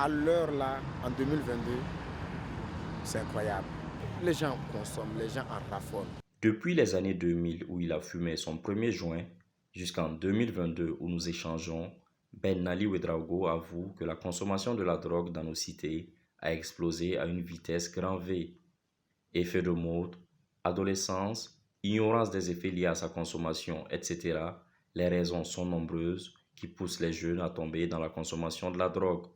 à l'heure là, en 2022, c'est incroyable. Les gens consomment, les gens en raffolent. Depuis les années 2000 où il a fumé son premier joint, jusqu'en 2022 où nous échangeons, Ben Ali Ouedraogo avoue que la consommation de la drogue dans nos cités a explosé à une vitesse grand V. Effet de mode, adolescence, ignorance des effets liés à sa consommation, etc. Les raisons sont nombreuses qui poussent les jeunes à tomber dans la consommation de la drogue.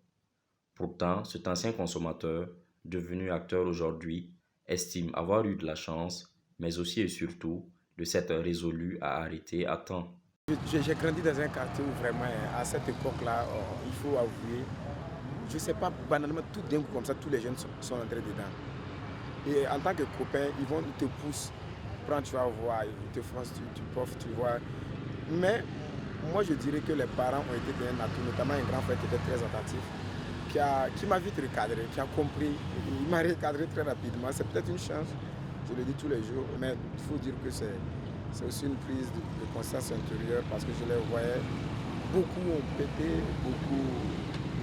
Pourtant, cet ancien consommateur, devenu acteur aujourd'hui, estime avoir eu de la chance, mais aussi et surtout de s'être résolu à arrêter à temps. J'ai grandi dans un quartier où vraiment, à cette époque-là, il faut avouer, je ne sais pas, banalement, tout d'un coup comme ça, tous les jeunes sont entrés dedans. Et en tant que copain, ils te poussent, prends, tu vas voir, ils te font, tu poffes, tu vois. Mais moi, je dirais que les parents ont été d'un atout, notamment un grand frère qui était très attentif, qui m'a vite recadré, qui a compris. Il m'a recadré très rapidement. C'est peut-être une chance, je le dis tous les jours, mais il faut dire que c'est aussi une prise de conscience intérieure parce que je les voyais, beaucoup ont pété, beaucoup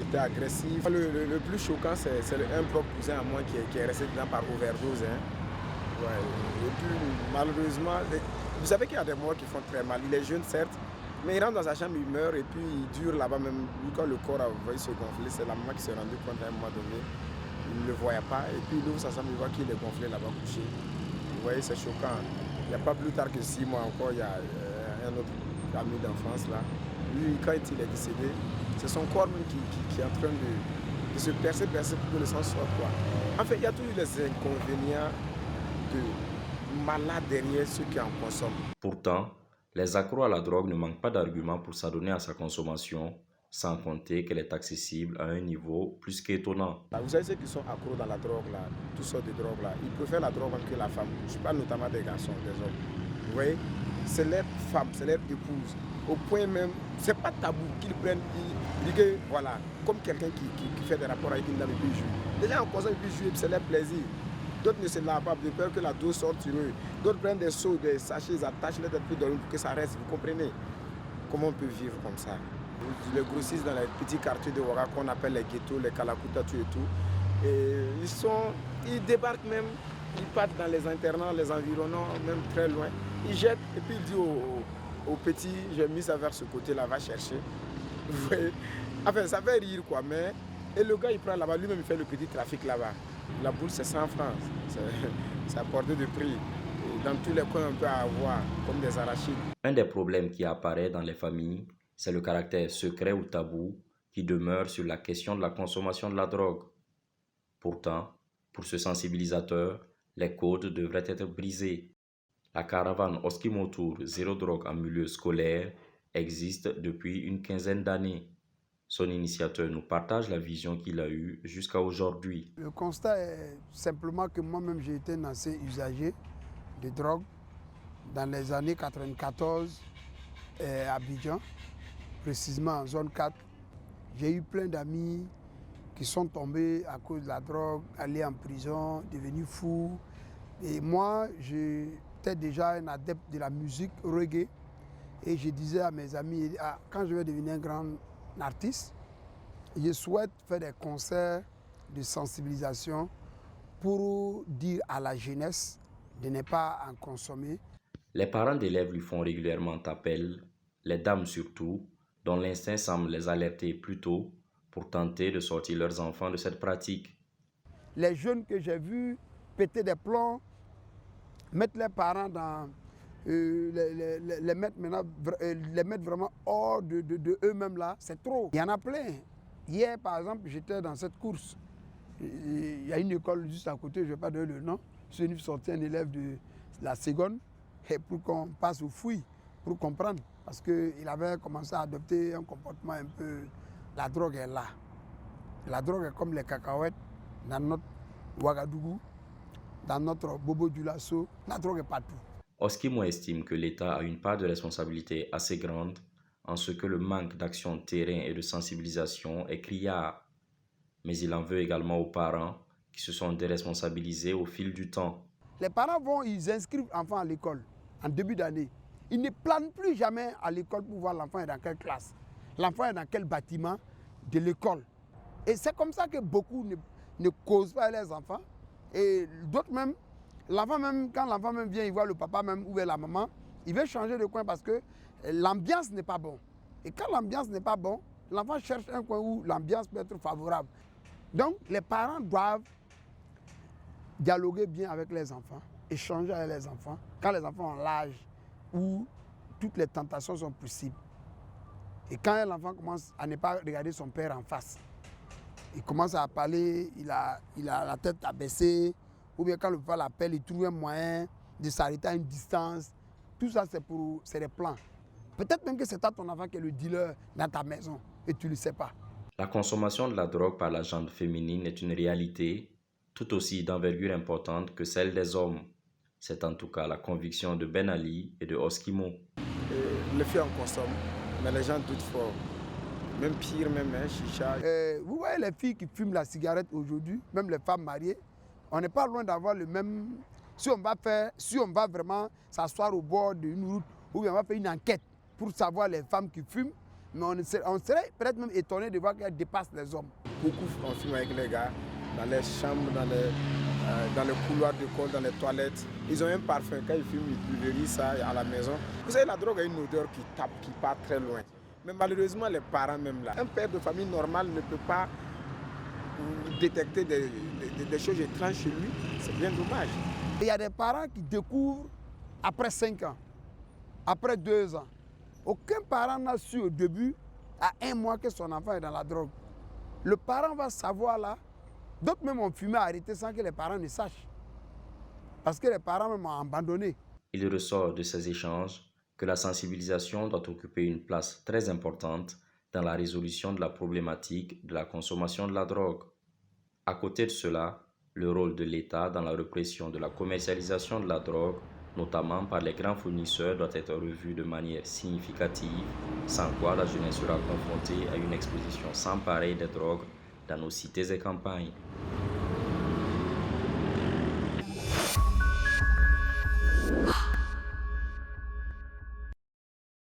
étaient agressifs. Le plus choquant, c'est un propre cousin à moi qui est resté dedans par overdose. Hein. Ouais. Et puis, malheureusement, vous savez qu'il y a des morts qui font très mal. Il est jeune, certes, mais il rentre dans sa chambre, il meurt et puis il dure là-bas même. Quand le corps a voulu se gonfler, c'est la maman qui s'est rendue compte à un moment donné. Il ne le voyait pas et puis il ouvre sa chambre, il voit qu'il est gonflé là-bas couché. Vous voyez, c'est choquant. Il n'y a pas plus tard que 6 mois encore, il y a un autre ami d'enfance là. Lui, quand il est décédé, c'est son corps même qui est en train de se percer pour que le sang sorte. Quoi. En fait, il y a toujours les inconvénients de malades derrière ceux qui en consomment. Pourtant, les accros à la drogue ne manquent pas d'arguments pour s'adonner à sa consommation, sans compter qu'elle est accessible à un niveau plus qu'étonnant. Vous savez ceux qui sont accros dans la drogue, là, toutes sortes de drogues, là, ils préfèrent la drogue même que la femme. Je parle notamment des garçons, des hommes. Vous voyez, c'est leur femme, c'est leur épouse. Au point même, c'est pas tabou qu'ils prennent, ils disent que, voilà, comme quelqu'un qui fait des rapports avec une dame et puis il joue. Les gens en consomme et puis jouent, c'est leur plaisir. D'autres ne se lavent pas de peur que la dose sorte sur eux. D'autres prennent des seaux, des sachets, ils attachent les têtes plus pour que ça reste. Vous comprenez comment on peut vivre comme ça? Les grossistes dans les petits quartiers de Ouaga qu'on appelle les ghettos, les Kalakuta, tout et tout. Et ils débarquent même, ils partent dans les internats, les environnants, même très loin. Ils jettent et puis ils disent aux petits, j'ai mis ça vers ce côté-là, va chercher. Vous voyez? Enfin, ça fait rire quoi, mais... Et le gars, il prend là-bas, lui-même, il fait le petit trafic là-bas. La boule, c'est 100 francs, c'est à portée de prix. Et dans tous les coins, on peut avoir comme des arachides. Un des problèmes qui apparaît dans les familles, c'est le caractère secret ou tabou qui demeure sur la question de la consommation de la drogue. Pourtant, pour ce sensibilisateur, les codes devraient être brisés. La caravane Oskimotour Zéro Drogue en milieu scolaire existe depuis une quinzaine d'années. Son initiateur nous partage la vision qu'il a eue jusqu'à aujourd'hui. Le constat est simplement que moi-même j'ai été un ancien usager de drogue dans les années 94 à Abidjan, précisément en zone 4. J'ai eu plein d'amis qui sont tombés à cause de la drogue, allés en prison, devenus fous. Et moi, j'étais déjà un adepte de la musique reggae. Et je disais à mes amis, quand je vais devenir un grand artiste, je souhaite faire des concerts de sensibilisation pour dire à la jeunesse de ne pas en consommer. Les parents d'élèves lui font régulièrement appel, les dames surtout, dont l'instinct semble les alerter plus tôt pour tenter de sortir leurs enfants de cette pratique. Les jeunes que j'ai vus péter des plombs, mettre leurs parents dans... les mettre vraiment hors de eux-mêmes là, c'est trop. Il y en a plein. Hier, par exemple, j'étais dans cette course. Il y a une école juste à côté, je ne vais pas donner le nom. Je suis venu sortir un élève de la seconde et pour qu'on passe aux fouilles, pour comprendre. Parce qu'il avait commencé à adopter un comportement un peu... La drogue est là. La drogue est comme les cacahuètes dans notre Ouagadougou, dans notre Bobo Dioulasso. La drogue est partout. Oskimo estime que l'État a une part de responsabilité assez grande en ce que le manque d'action de terrain et de sensibilisation est criard. Mais il en veut également aux parents qui se sont déresponsabilisés au fil du temps. Les parents ils inscrivent l'enfant à l'école en début d'année. Ils ne planent plus jamais à l'école pour voir l'enfant est dans quelle classe. L'enfant est dans quel bâtiment de l'école. Et c'est comme ça que beaucoup ne causent pas avec les enfants. Et d'autres même, l'enfant même, quand l'enfant même vient, il voit le papa même ou la maman, il veut changer de coin parce que l'ambiance n'est pas bonne. Et quand l'ambiance n'est pas bonne, l'enfant cherche un coin où l'ambiance peut être favorable. Donc les parents doivent dialoguer bien avec les enfants, échanger avec les enfants, quand les enfants ont l'âge où toutes les tentations sont possibles. Et quand l'enfant commence à ne pas regarder son père en face, il commence à parler, il a la tête abaissée, ou bien quand le papa l'appelle, il trouve un moyen de s'arrêter à une distance. Tout ça, c'est des plans. Peut-être même que c'est ton enfant qui est le dealer dans ta maison et tu ne le sais pas. La consommation de la drogue par la gente féminine est une réalité tout aussi d'envergure importante que celle des hommes. C'est en tout cas la conviction de Ben Ali et de Oskimo. Les filles en consomment, mais les gens doutent fort. Même pire, même chicha. Vous voyez les filles qui fument la cigarette aujourd'hui, même les femmes mariées, on n'est pas loin d'avoir le même... Si on va vraiment s'asseoir au bord d'une route, ou bien on va faire une enquête pour savoir les femmes qui fument, mais on serait peut-être même étonné de voir qu'elles dépassent les hommes. Beaucoup on fume avec les gars, dans les chambres, dans les couloirs de cours, dans les toilettes. Ils ont un parfum, quand ils fument, ils pulvérisent ça à la maison. Vous savez, la drogue a une odeur qui tape, qui part très loin. Mais malheureusement, les parents même là, un père de famille normal ne peut pas détecter des choses étranges chez lui. C'est bien dommage. Il y a des parents qui découvrent après 5 ans, après 2 ans. Aucun parent n'a su au début, à 1 mois, que son enfant est dans la drogue. Le parent va savoir là. D'autres même ont fumé arrêté sans que les parents ne sachent. Parce que les parents même ont abandonné. Il ressort de ces échanges que la sensibilisation doit occuper une place très importante dans la résolution de la problématique de la consommation de la drogue. À côté de cela, le rôle de l'État dans la répression de la commercialisation de la drogue, notamment par les grands fournisseurs, doit être revu de manière significative, sans quoi la jeunesse sera confrontée à une exposition sans pareille des drogues dans nos cités et campagnes.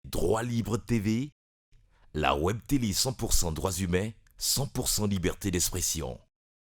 Droit Libre TV, la web télé 100% droits humains, 100% liberté d'expression.